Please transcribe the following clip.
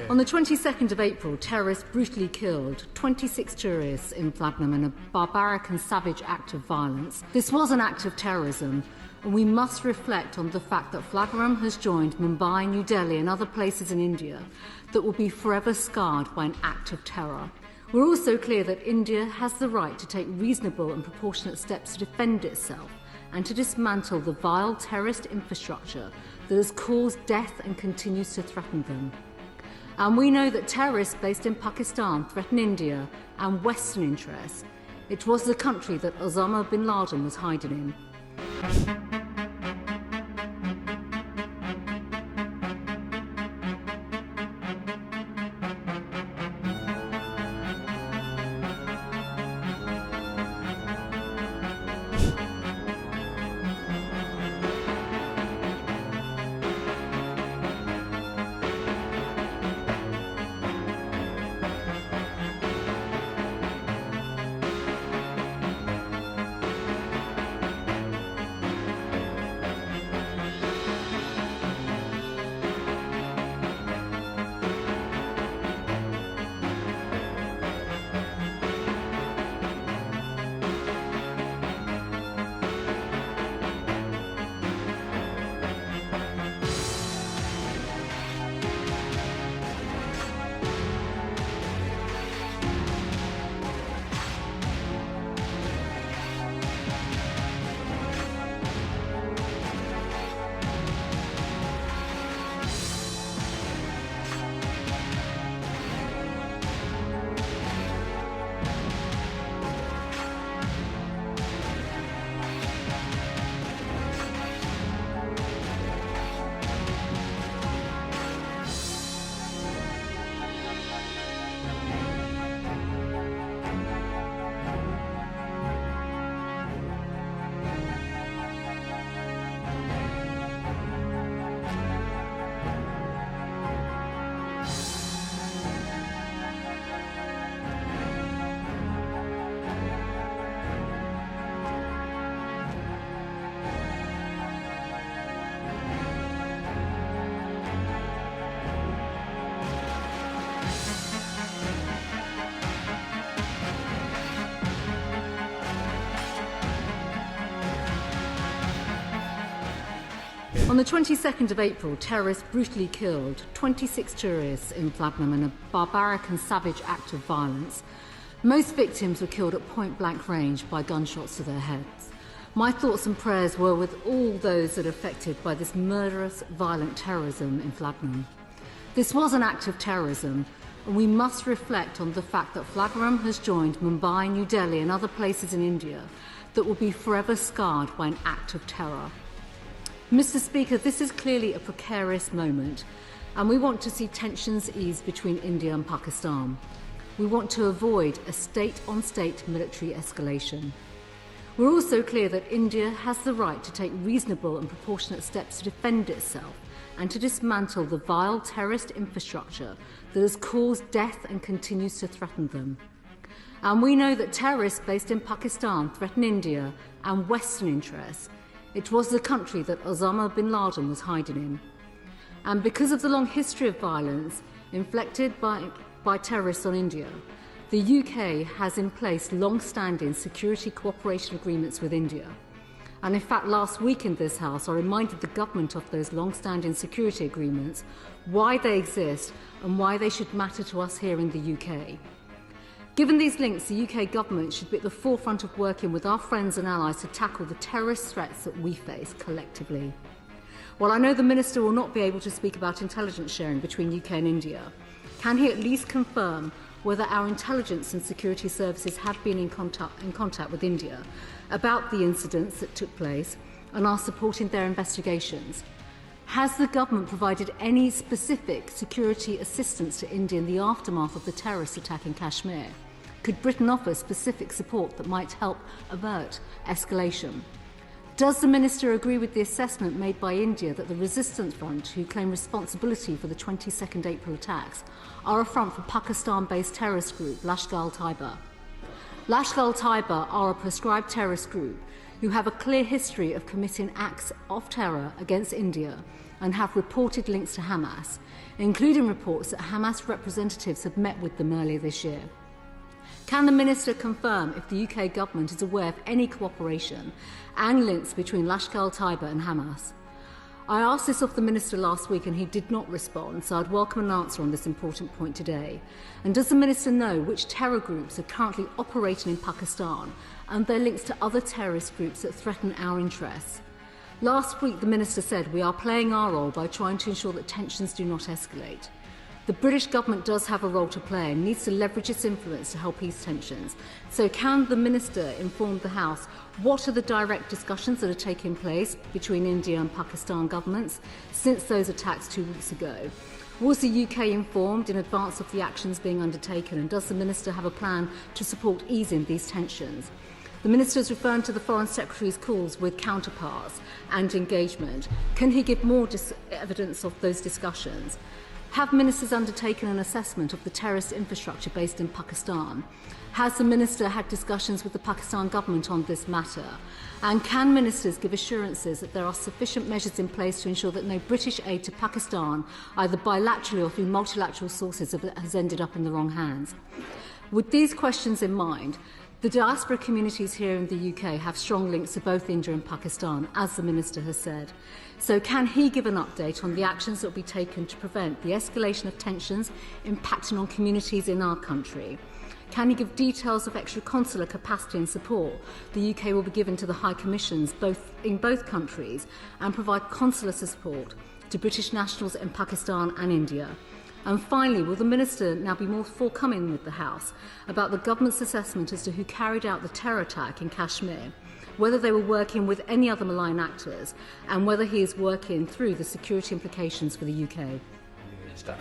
On the 22nd of April, terrorists brutally killed 26 tourists in Vlagnam in a barbaric and savage act of violence. This was an act of terrorism, and we must reflect on the fact that Vlagnam has joined Mumbai, New Delhi and other places in India that will be forever scarred by an act of terror. We're also clear that India has the right to take reasonable and proportionate steps to defend itself and to dismantle the vile terrorist infrastructure that has caused death and continues to threaten them. And we know that terrorists based in Pakistan threaten India and Western interests. It was the country that Osama bin Laden was hiding in. On the 22nd of April, terrorists brutally killed 26 tourists in Vlagnam in a barbaric and savage act of violence. Most victims were killed at point-blank range by gunshots to their heads. My thoughts and prayers were with all those that are affected by this murderous, violent terrorism in Vlagnam. This was an act of terrorism, and we must reflect on the fact that Vlagnam has joined Mumbai, New Delhi and other places in India that will be forever scarred by an act of terror. Mr. Speaker, this is clearly a precarious moment, and we want to see tensions ease between India and Pakistan. We want to avoid a state-on-state military escalation. We're also clear that India has the right to take reasonable and proportionate steps to defend itself and to dismantle the vile terrorist infrastructure that has caused death and continues to threaten them. And we know that terrorists based in Pakistan threaten India and Western interests. It was the country that Osama bin Laden was hiding in. And because of the long history of violence inflicted by terrorists on India, the UK has in place long-standing security cooperation agreements with India. And in fact, last week in this House, I reminded the government of those long-standing security agreements, why they exist and why they should matter to us here in the UK. Given these links, the UK government should be at the forefront of working with our friends and allies to tackle the terrorist threats that we face collectively. While I know the Minister will not be able to speak about intelligence sharing between UK and India, can he at least confirm whether our intelligence and security services have been in contact with India about the incidents that took place and are supporting their investigations? Has the government provided any specific security assistance to India in the aftermath of the terrorist attack in Kashmir? Could Britain offer specific support that might help avert escalation? Does the Minister agree with the assessment made by India that the Resistance Front, who claim responsibility for the 22nd April attacks, are a front for Pakistan-based terrorist group Lashkar-e-Taiba? Lashkar-e-Taiba are a proscribed terrorist group who have a clear history of committing acts of terror against India and have reported links to Hamas, including reports that Hamas representatives have met with them earlier this year. Can the Minister confirm if the UK government is aware of any cooperation and links between Lashkar-e-Taiba and Hamas? I asked this of the Minister last week and he did not respond, so I'd welcome an answer on this important point today. And does the Minister know which terror groups are currently operating in Pakistan and their links to other terrorist groups that threaten our interests? Last week the Minister said we are playing our role by trying to ensure that tensions do not escalate. The British government does have a role to play and needs to leverage its influence to help ease tensions. So can the Minister inform the House what are the direct discussions that are taking place between India and Pakistan governments since those attacks 2 weeks ago? Was the UK informed in advance of the actions being undertaken, and does the Minister have a plan to support easing these tensions? The Minister is referring to the Foreign Secretary's calls with counterparts and engagement. Can he give more evidence of those discussions? Have ministers undertaken an assessment of the terrorist infrastructure based in Pakistan? Has the Minister had discussions with the Pakistan government on this matter? And can ministers give assurances that there are sufficient measures in place to ensure that no British aid to Pakistan, either bilaterally or through multilateral sources, has ended up in the wrong hands? With these questions in mind, the diaspora communities here in the UK have strong links to both India and Pakistan, as the Minister has said. So can he give an update on the actions that will be taken to prevent the escalation of tensions impacting on communities in our country? Can he give details of extra consular capacity and support the UK will be given to the High Commissions in both countries, and provide consular support to British nationals in Pakistan and India? And finally, will the Minister now be more forthcoming with the House about the government's assessment as to who carried out the terror attack in Kashmir, whether they were working with any other malign actors, and whether he is working through the security implications for the UK? Minister.